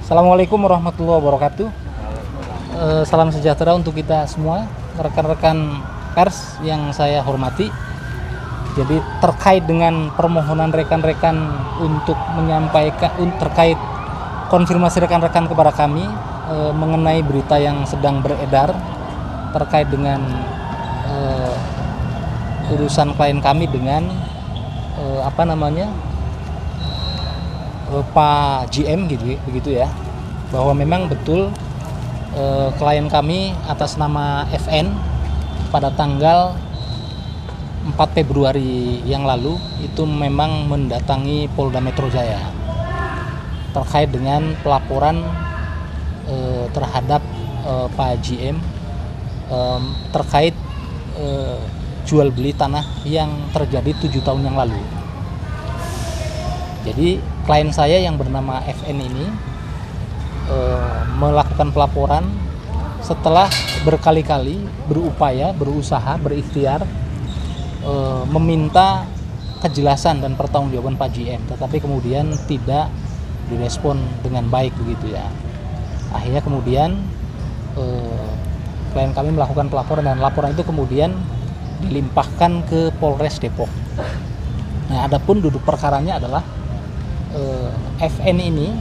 Assalamualaikum warahmatullahi wabarakatuh. Salam sejahtera untuk kita semua, rekan-rekan pers yang saya hormati. Jadi terkait dengan permohonan rekan-rekan untuk menyampaikan terkait konfirmasi rekan-rekan kepada kami mengenai berita yang sedang beredar terkait dengan urusan klien kami dengan Pak GM begitu ya, bahwa memang betul klien kami atas nama FN pada tanggal 4 Februari yang lalu itu memang mendatangi Polda Metro Jaya terkait dengan pelaporan terhadap Pak GM terkait jual beli tanah yang terjadi 7 tahun yang lalu. Jadi klien saya yang bernama FN ini melakukan pelaporan setelah berkali-kali berusaha, berikhtiar meminta kejelasan dan pertanggungjawaban Pak GM, tetapi kemudian tidak direspon dengan baik begitu ya. Akhirnya kemudian klien kami melakukan pelaporan dan laporan itu kemudian dilimpahkan ke Polres Depok. Nah, adapun duduk perkaranya adalah FN ini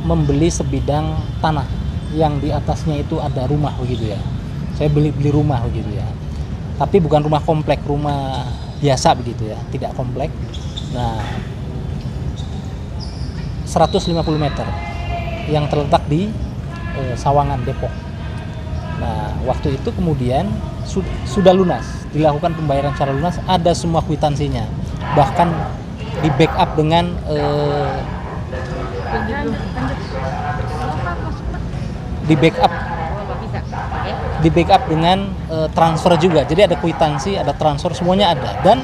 membeli sebidang tanah yang di atasnya itu ada rumah begitu ya. Saya beli rumah begitu ya. Tapi bukan rumah komplek, rumah biasa begitu ya, tidak komplek. Nah, 150 meter yang terletak di Sawangan, Depok. Nah, waktu itu kemudian sudah lunas, dilakukan pembayaran secara lunas, ada semua kwitansinya. Bahkan di backup dengan di backup dengan transfer juga. Jadi ada kwitansi, ada transfer, semuanya ada. Dan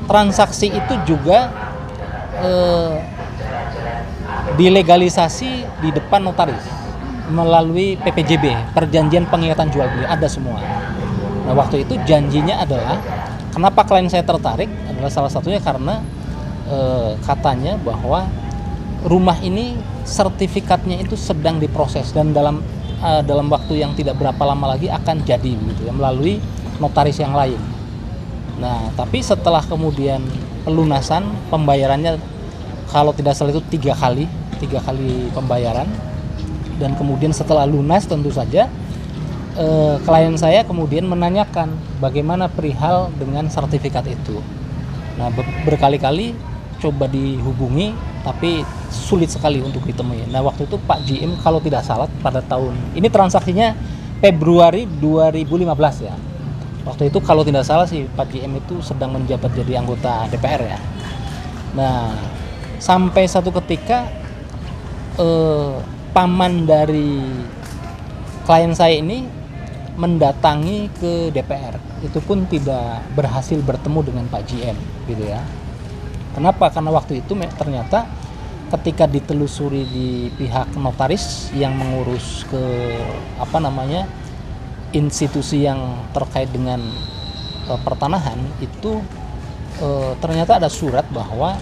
transaksi itu juga dilegalisasi di depan notaris melalui PPJB, perjanjian pengikatan jual beli, ada semua. Nah, waktu itu janjinya adalah, kenapa klien saya tertarik adalah salah satunya karena katanya bahwa rumah ini sertifikatnya itu sedang diproses dan dalam waktu yang tidak berapa lama lagi akan jadi begitu ya, melalui notaris yang lain. Nah, tapi setelah kemudian pelunasan pembayarannya, kalau tidak salah itu tiga kali pembayaran, dan kemudian setelah lunas tentu saja klien saya kemudian menanyakan bagaimana perihal dengan sertifikat itu. Nah, berkali-kali coba dihubungi tapi sulit sekali untuk ditemui. Nah, waktu itu Pak GM kalau tidak salah pada tahun ini, transaksinya Februari 2015 ya. Waktu itu kalau tidak salah sih Pak GM itu sedang menjabat jadi anggota DPR ya. Nah, sampai satu ketika paman dari klien saya ini mendatangi ke DPR, itu pun tidak berhasil bertemu dengan Pak GM gitu ya. Kenapa? Karena waktu itu ternyata ketika ditelusuri di pihak notaris yang mengurus ke institusi yang terkait dengan pertanahan itu, ternyata ada surat bahwa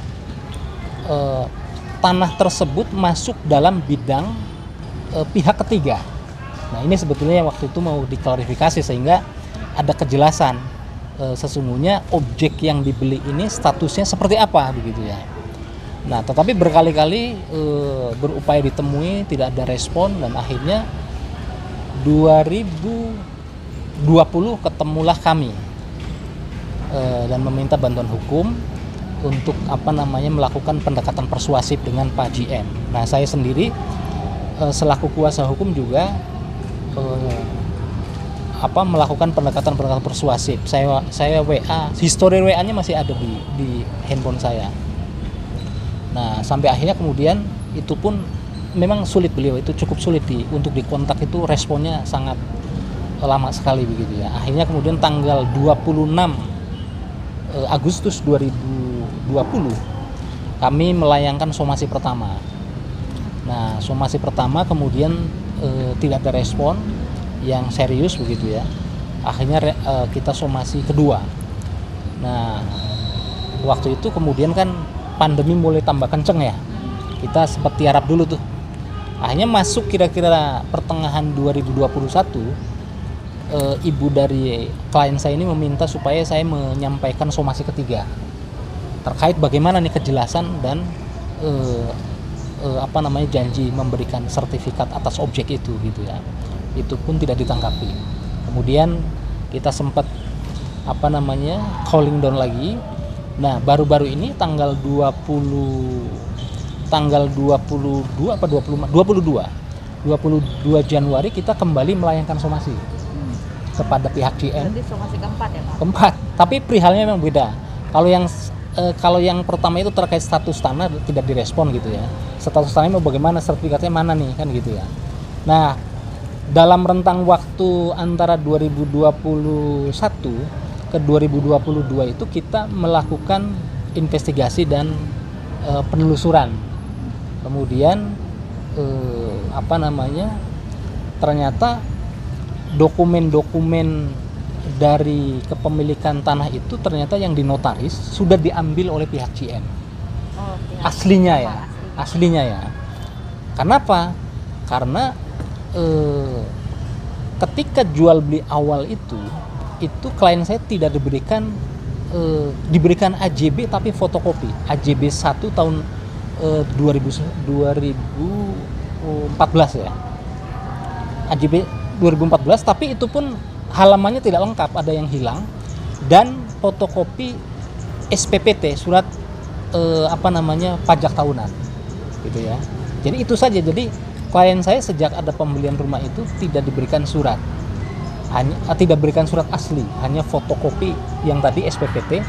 tanah tersebut masuk dalam bidang pihak ketiga. Nah, ini sebetulnya waktu itu mau diklarifikasi sehingga ada kejelasan sesungguhnya objek yang dibeli ini statusnya seperti apa begitu ya. Nah, tetapi berkali-kali berupaya ditemui, tidak ada respon, dan akhirnya 2020 ketemulah kami dan meminta bantuan hukum untuk melakukan pendekatan persuasif dengan Pak GM. Nah, saya sendiri selaku kuasa hukum juga melakukan pendekatan persuasif. Saya WA, histori WA-nya masih ada di handphone saya. Nah, sampai akhirnya kemudian itu pun memang sulit, beliau itu cukup sulit untuk dikontak, itu responnya sangat lama sekali begitu ya. Akhirnya kemudian tanggal 26 Agustus 2020 kami melayangkan somasi pertama. Nah, somasi pertama kemudian tidak ada respon yang serius begitu ya. Akhirnya kita somasi kedua. Nah, waktu itu kemudian kan pandemi mulai tambah kenceng ya. Kita sempat tiarap dulu tuh. Akhirnya masuk kira-kira pertengahan 2021, ibu dari klien saya ini meminta supaya saya menyampaikan somasi ketiga terkait bagaimana nih kejelasan dan janji memberikan sertifikat atas objek itu gitu ya. Itu pun tidak ditanggapi. Kemudian kita sempat calling down lagi. Nah, baru-baru ini tanggal 22 Januari kita kembali melayangkan somasi kepada pihak GM. Berarti somasi keempat ya, Pak? Keempat, tapi perihalnya memang beda. Kalau yang pertama itu terkait status tanah tidak direspon gitu ya. Status tanahnya mau bagaimana, sertifikatnya mana nih kan gitu ya. Nah, dalam rentang waktu antara 2021 ke 2022 itu kita melakukan investigasi dan penelusuran. Kemudian ternyata dokumen-dokumen dari kepemilikan tanah itu ternyata yang dinotaris sudah diambil oleh pihak GM. Aslinya ya. Kenapa? Karena ketika jual beli awal itu klien saya tidak diberikan AJB tapi fotokopi AJB 1 tahun 2014 ya. AJB 2014, tapi itu pun halamannya tidak lengkap, ada yang hilang, dan fotokopi SPPT, surat pajak tahunan gitu ya. Jadi itu saja. Jadi klien saya sejak ada pembelian rumah itu tidak diberikan surat, tidak berikan surat asli, hanya fotokopi yang tadi SPPT,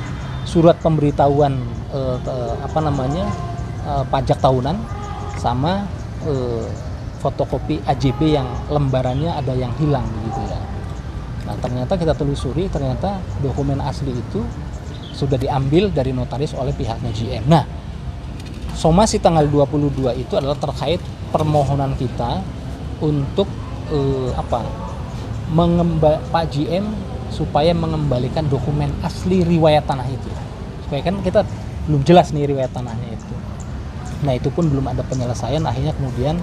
surat pemberitahuan pajak tahunan, sama fotokopi AJB yang lembarannya ada yang hilang gitu ya. Nah, ternyata kita telusuri, ternyata dokumen asli itu sudah diambil dari notaris oleh pihaknya GM. Nah, somasi tanggal 22 itu adalah terkait permohonan kita untuk Pak GM supaya mengembalikan dokumen asli riwayat tanah itu. Supaya kan kita belum jelas nih riwayat tanahnya itu. Nah, itu pun belum ada penyelesaian. Akhirnya kemudian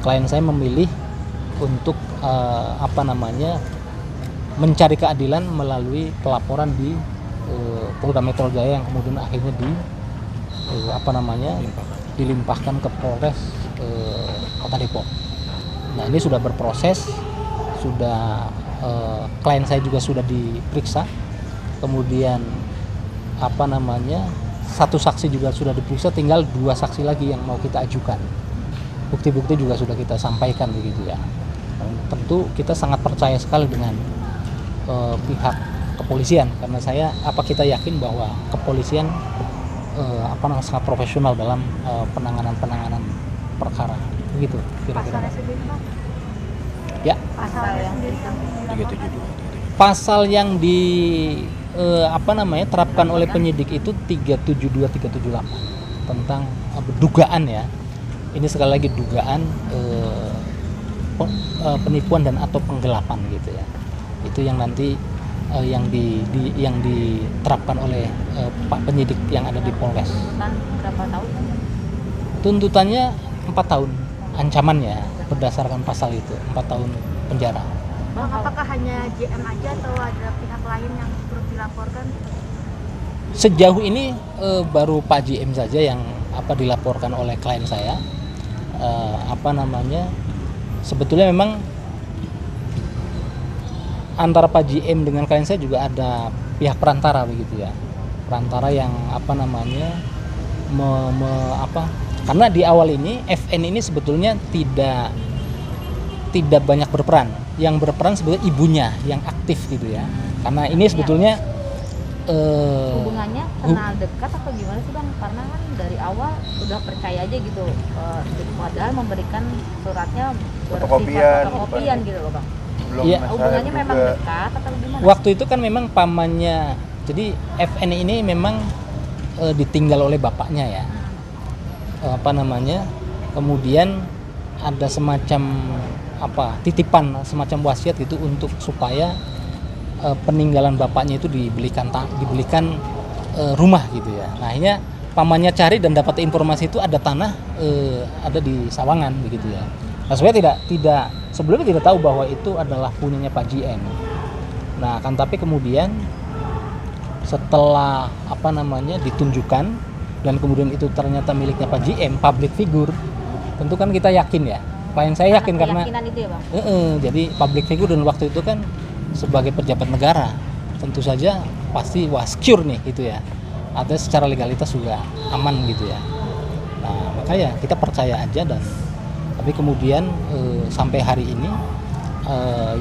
klien saya memilih untuk mencari keadilan melalui pelaporan di Polda Metro Jaya yang kemudian akhirnya dilimpahkan ke Polres Kota Depok. Nah, ini sudah berproses, sudah klien saya juga sudah diperiksa, kemudian satu saksi juga sudah diperiksa, tinggal 2 saksi lagi yang mau kita ajukan. Bukti-bukti juga sudah kita sampaikan begitu ya. Dan tentu kita sangat percaya sekali dengan pihak kepolisian, karena kita yakin bahwa kepolisian sangat profesional dalam penanganan perkara begitu kira-kira. Ya. Pasal yang terapkan oleh penyidik itu 372 378 tentang dugaan ya. Ini sekali lagi dugaan penipuan dan atau penggelapan gitu ya. Itu yang nanti yang diterapkan oleh Pak penyidik yang ada di Polres. Berapa tahun? Tuntutannya 4 tahun ancamannya berdasarkan pasal itu, 4 tahun penjara. Bang, apakah hanya JM aja atau ada pihak lain yang turut dilaporkan? Sejauh ini baru Pak JM saja yang dilaporkan oleh klien saya. Sebetulnya memang antara Pak JM dengan klien saya juga ada pihak perantara begitu ya. Perantara yang karena di awal ini FN ini sebetulnya tidak banyak berperan. Yang berperan sebetulnya ibunya yang aktif gitu ya. Karena ini sebetulnya hubungannya kenal dekat atau gimana sih Bang? Karena kan dari awal udah percaya aja gitu, padahal memberikan suratnya fotokopian gitu loh Bang. Iya. Hubungannya memang dekat atau gimana? Waktu itu kan memang pamannya, jadi FN ini memang ditinggal oleh bapaknya ya. Kemudian ada semacam titipan, semacam wasiat gitu untuk supaya peninggalan bapaknya itu dibelikan rumah gitu ya. Nah, akhirnya pamannya cari dan dapat informasi itu ada tanah ada di Sawangan begitu ya. Nah, sebenarnya tidak sebelumnya tidak tahu bahwa itu adalah punyanya Pak JM. Nah, kan tapi kemudian setelah ditunjukkan dan kemudian itu ternyata miliknya Pak JM, public figure, tentu kan kita yakin ya. Klien saya yakin karena itu ya, Bang? Jadi public figure dan waktu itu kan sebagai pejabat negara, tentu saja pasti secure nih gitu ya. Artinya secara legalitas juga aman gitu ya. Nah, makanya kita percaya aja tapi kemudian sampai hari ini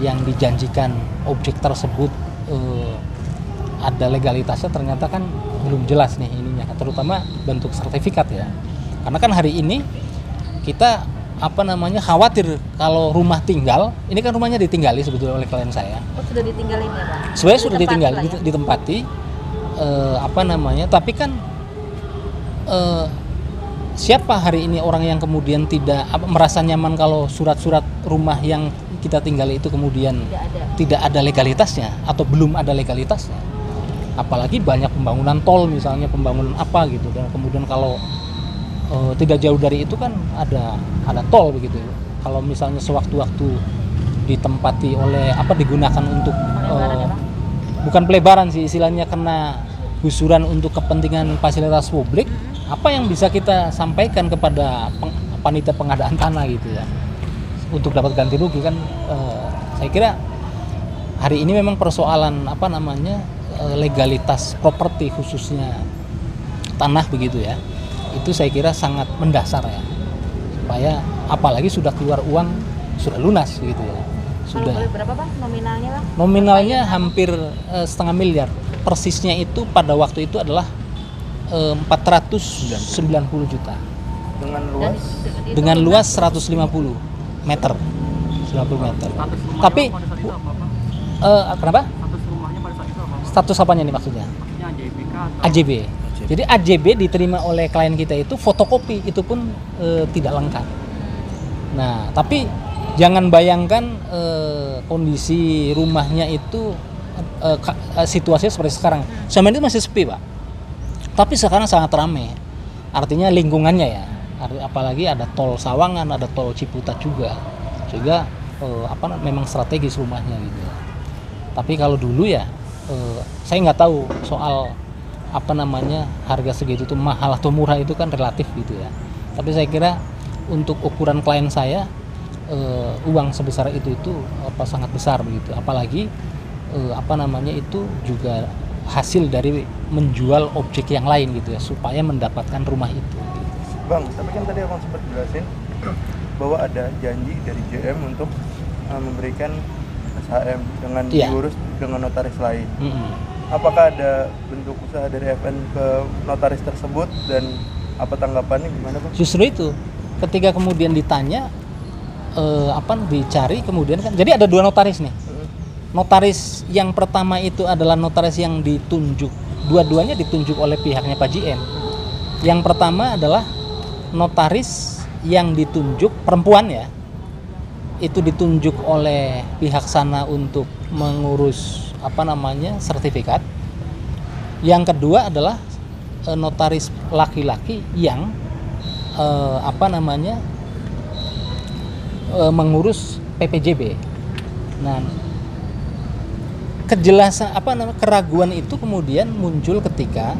yang dijanjikan objek tersebut ada legalitasnya ternyata kan belum jelas nih ininya, terutama bentuk sertifikat ya. Karena kan hari ini kita khawatir kalau rumah tinggal, ini kan rumahnya ditinggali sebetulnya oleh klien saya. Oh, sudah ditinggalin ya, Pak? Sebenarnya sudah ditinggal, ditempati. Tapi kan siapa hari ini orang yang kemudian tidak merasa nyaman kalau surat-surat rumah yang kita tinggali itu kemudian tidak ada legalitasnya atau belum ada legalitasnya. Apalagi banyak pembangunan tol misalnya, pembangunan apa gitu, dan kemudian kalau tidak jauh dari itu kan ada tol begitu. Kalau misalnya sewaktu-waktu ditempati oleh digunakan untuk bukan pelebaran sih istilahnya, kena gusuran untuk kepentingan fasilitas publik, apa yang bisa kita sampaikan kepada panitia pengadaan tanah gitu ya untuk dapat ganti rugi kan. Saya kira hari ini memang persoalan legalitas properti khususnya tanah begitu ya, itu saya kira sangat mendasar ya, supaya apalagi sudah keluar uang, sudah lunas gitu ya. Sudah. Berapa, Bang, nominalnya, Bang? Nominalnya hampir 500 miliar. Persisnya itu pada waktu itu adalah 490 juta. Dengan luas 150 meter. 150 meter. Tapi kenapa? Status rumahnya pada saat itu apa? Status apanya nih maksudnya? Maksudnya AJBK atau AJB. Jadi AJB diterima oleh klien kita itu fotokopi, itu pun tidak lengkap. Nah, tapi jangan bayangkan kondisi rumahnya itu situasinya seperti sekarang. Sama ini masih sepi, Pak. Tapi sekarang sangat ramai. Artinya lingkungannya ya. Apalagi ada tol Sawangan, ada tol Ciputat juga. Juga memang strategis rumahnya gitu. Tapi kalau dulu ya saya nggak tahu soal harga segitu itu mahal atau murah, itu kan relatif gitu ya. Tapi saya kira untuk ukuran klien saya uang sebesar itu sangat besar begitu. Apalagi itu juga hasil dari menjual objek yang lain gitu ya, supaya mendapatkan rumah itu. Bang, tapi kan tadi abang sempat jelasin bahwa ada janji dari JM untuk memberikan SHM dengan diurus dengan notaris lain. Apakah ada bentuk usaha dari FN ke notaris tersebut dan apa tanggapannya, gimana, Bang? Justru itu, ketika kemudian ditanya dicari kemudian kan, jadi ada 2 notaris nih. Notaris yang pertama itu adalah notaris yang ditunjuk, dua-duanya ditunjuk oleh pihaknya Pak JM. Yang pertama adalah notaris yang ditunjuk perempuan ya, itu ditunjuk oleh pihak sana untuk mengurus sertifikat. Yang kedua adalah notaris laki-laki yang mengurus PPJB. Nah, kejelasan keraguan itu kemudian muncul ketika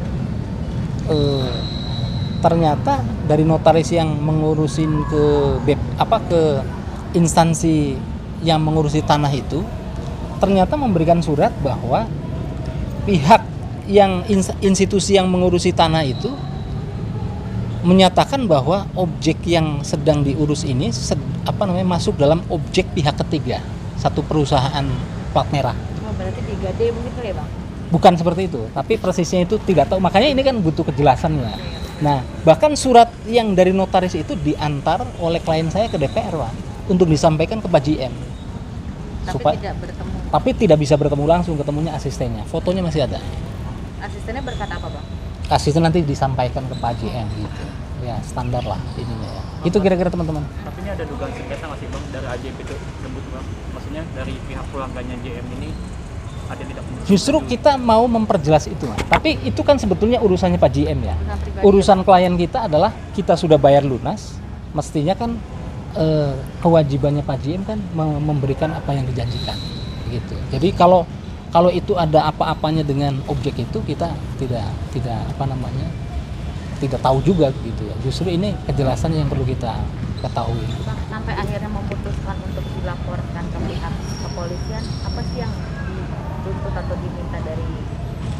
ternyata dari notaris yang mengurusin ke instansi yang mengurusi tanah itu ternyata memberikan surat bahwa pihak yang institusi yang mengurusi tanah itu menyatakan bahwa objek yang sedang diurus ini masuk dalam objek pihak ketiga, satu perusahaan plat merah. Berarti 3D begitu ya, Bang? Bukan seperti itu, tapi persisnya itu tidak tahu. Makanya ini kan butuh kejelasannya. Nah, bahkan surat yang dari notaris itu diantar oleh klien saya ke DPR, Pak, untuk disampaikan ke Pak JM. Tapi tidak bisa bertemu langsung, ketemunya asistennya. Fotonya masih ada. Asistennya berkata apa, Bang? Asisten nanti disampaikan ke Pak JM gitu. Ya, standar lah ininya ya. Itu kira-kira teman-teman. Tapi ini ada dugaan sengketa nggak sih, Bang, dari AJB itu tersebut, Bang? Maksudnya dari pihak pelanggannya JM ini ada yang tidak Justru kita mau memperjelas itu, Mas. Tapi itu kan sebetulnya urusannya Pak GM ya. Urusan pribadi. Urusan klien kita adalah kita sudah bayar lunas, mestinya kan kewajibannya Pak GM kan memberikan apa yang dijanjikan, gitu. Jadi kalau itu ada apa-apanya dengan objek itu, kita tidak tidak tahu juga, gitu ya. Justru ini kejelasan yang perlu kita ketahui. Bang, sampai akhirnya memutuskan untuk dilaporkan ke pihak kepolisian, apa sih yang dituntut atau diminta dari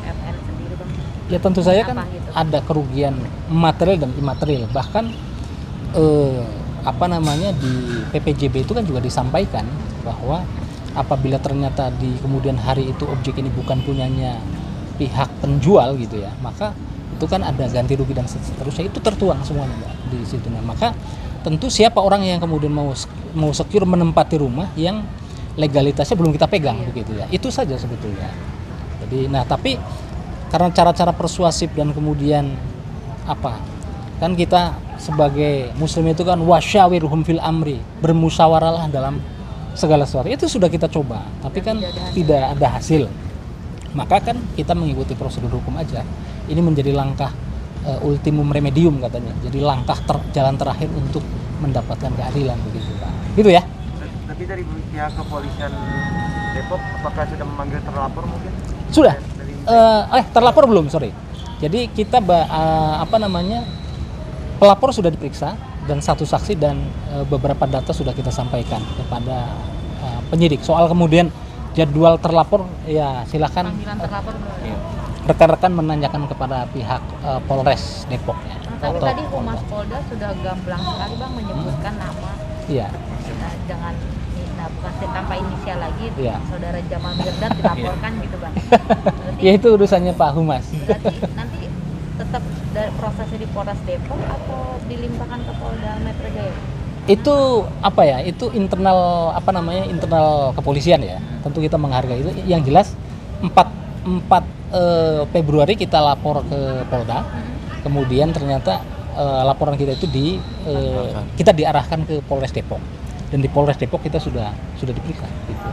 FN sendiri, Bang? Ya tentu saja kan Apa gitu? ada kerugian material dan imaterial. Bahkan di PPJB itu kan juga disampaikan bahwa apabila ternyata di kemudian hari itu objek ini bukan punyanya pihak penjual gitu ya, maka itu kan ada ganti rugi dan seterusnya, itu tertuang semuanya Mbak di situ. Nah, maka tentu siapa orang yang kemudian mau secure menempati rumah yang legalitasnya belum kita pegang begitu ya. Itu saja sebetulnya. Jadi tapi karena cara-cara persuasif dan kemudian kan kita sebagai muslim itu kan wasyawirhum fil amri, bermusyawarahlah dalam segala sesuatu. Itu sudah kita coba, tapi kan tidak ada hasil. Maka kan kita mengikuti prosedur hukum aja. Ini menjadi langkah ultimum remedium katanya. Jadi langkah jalan terakhir untuk mendapatkan keadilan begitu Pak. Gitu ya. Tapi dari pihak kepolisian Depok apakah sudah memanggil terlapor mungkin? Sudah. Terlapor belum, sorry. Jadi kita pelapor sudah diperiksa dan satu saksi dan beberapa data sudah kita sampaikan kepada penyidik. Soal kemudian jadwal terlapor ya silakan Panggilan terlapor belum? rekan-rekan menanyakan kepada pihak Polres Depok ya. Tapi tadi Humas Polda sudah gamblang sekali Bang menyebutkan nama. Iya. Bukan tanpa inisial lagi, Iya. Saudara Jamal Mirdad dilaporkan gitu Bang. Berarti, Ya itu urusannya Pak Humas. berarti nanti tetap dari prosesnya di Polres Depok atau dilimpahkan ke Polda Metro Jaya? Itu itu internal internal kepolisian ya. Tentu kita menghargai itu. Yang jelas 4 Februari kita lapor ke Polda. Kemudian ternyata laporan kita itu kita diarahkan ke Polres Depok. Dan di Polres Depok kita sudah diperiksa gitu.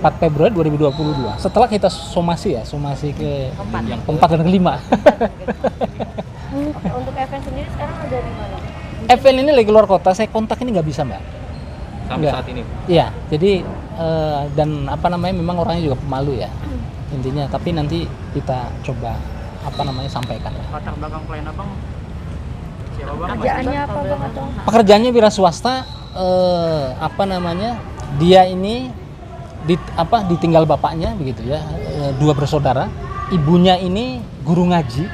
4 Februari 2022. Setelah kita somasi ke yang keempat dan kelima. Untuk FN sendiri sekarang ada di mana? FN ini lagi keluar kota, saya kontak ini nggak bisa Mbak. sampai Enggak. saat ini. Iya, jadi dan memang orangnya juga pemalu ya intinya. Tapi nanti kita coba sampaikan lah. Latar belakang klien abang siapa bang? Kerjaannya apa Bang atau? Pekerjaannya wira swasta, dia ini ditinggal bapaknya begitu ya, 2 bersaudara. Ibunya ini guru ngaji,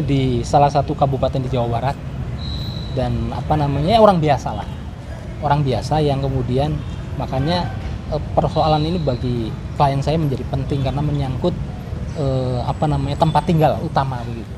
di salah satu kabupaten di Jawa Barat, dan orang biasa lah, orang biasa yang kemudian makanya persoalan ini bagi klien saya menjadi penting karena menyangkut tempat tinggal utama begitu.